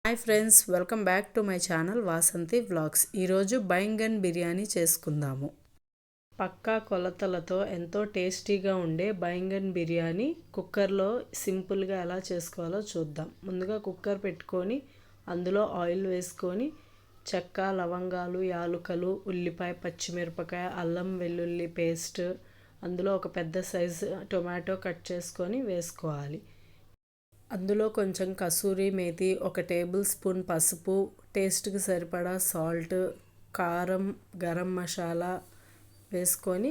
Hi friends, welcome back to my channel Vasanthi vlogs. ఈరోజు బైంగన్ బిర్యానీ చేసుకుందాము. పక్కా కొలతలతో ఎంతో టేస్టీగా ఉండే బైంగన్ బిర్యానీ కుక్కర్లో సింపుల్గా ఎలా చేసుకోవాలో చూద్దాం. ముందుగా కుక్కర్ పెట్టుకొని అందులో ఆయిల్ వేసుకొని చెక్క, లవంగాలు, యాలుకలు, ఉల్లిపాయ, పచ్చిమిరపకాయ, అల్లం వెల్లుల్లి పేస్ట్, అందులో ఒక పెద్ద సైజు టొమాటో కట్ చేసుకొని వేసుకోవాలి. అందులో కొంచెం కసూరి మేతి, ఒక టేబుల్ స్పూన్ పసుపు, టేస్ట్కి సరిపడా సాల్ట్, కారం, గరం మసాలా వేసుకొని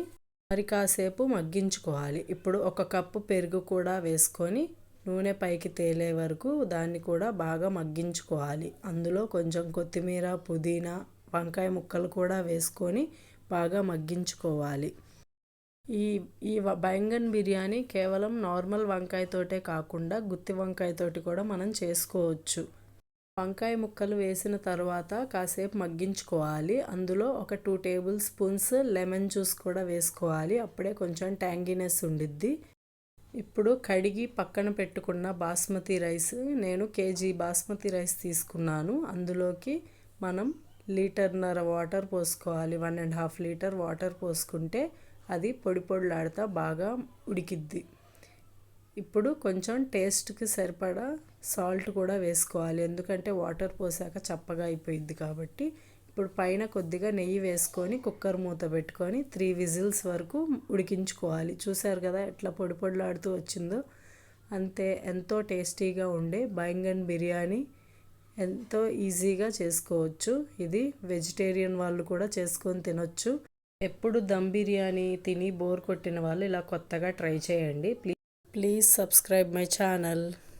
మరి కాసేపు మగ్గించుకోవాలి. ఇప్పుడు ఒక కప్పు పెరుగు కూడా వేసుకొని నూనె పైకి తేలే వరకు దాన్ని కూడా బాగా మగ్గించుకోవాలి. అందులో కొంచెం కొత్తిమీర, పుదీనా, వంకాయ ముక్కలు కూడా వేసుకొని బాగా మగ్గించుకోవాలి. ఈ బైంగన్ బిర్యానీ కేవలం నార్మల్ వంకాయతోటే కాకుండా గుత్తి వంకాయతోటి కూడా మనం చేసుకోవచ్చు. వంకాయ ముక్కలు వేసిన తర్వాత కాసేపు మగ్గించుకోవాలి. అందులో ఒక 2 టేబుల్ స్పూన్స్ లెమన్ జ్యూస్ కూడా వేసుకోవాలి. అప్పుడే కొంచెం ట్యాంగినెస్ ఉండిద్ది. ఇప్పుడు కడిగి పక్కన పెట్టుకున్న బాస్మతి రైస్, నేను కేజీ బాస్మతి రైస్ తీసుకున్నాను. అందులోకి మనం 1.5 లీటర్ వాటర్ పోసుకోవాలి. 1.5 లీటర్ వాటర్ పోసుకుంటే అది పొడి పొడిలాడుతా బాగా ఉడికిద్ది. ఇప్పుడు కొంచెం టేస్ట్కి సరిపడా సాల్ట్ కూడా వేసుకోవాలి, ఎందుకంటే వాటర్ పోసాక చప్పగా అయిపోయిద్ది కాబట్టి. ఇప్పుడు పైన కొద్దిగా నెయ్యి వేసుకొని కుక్కర్ మూత పెట్టుకొని 3 విజిల్స్ వరకు ఉడికించుకోవాలి. చూసారు కదా ఎట్లా పొడి పొడిలాడుతూ వచ్చిందో. అంతే, ఎంతో టేస్టీగా ఉండే బైంగన్ బిర్యానీ ఎంతో ఈజీగా చేసుకోవచ్చు. ఇది వెజిటేరియన్ వాళ్ళు కూడా చేసుకొని తినొచ్చు. ఎప్పుడు దమ్ బిర్యానీ తిని బోర్ కొట్టిన వాళ్ళు ఇలా కొత్తగా ట్రై చేయండి. Please subscribe my channel.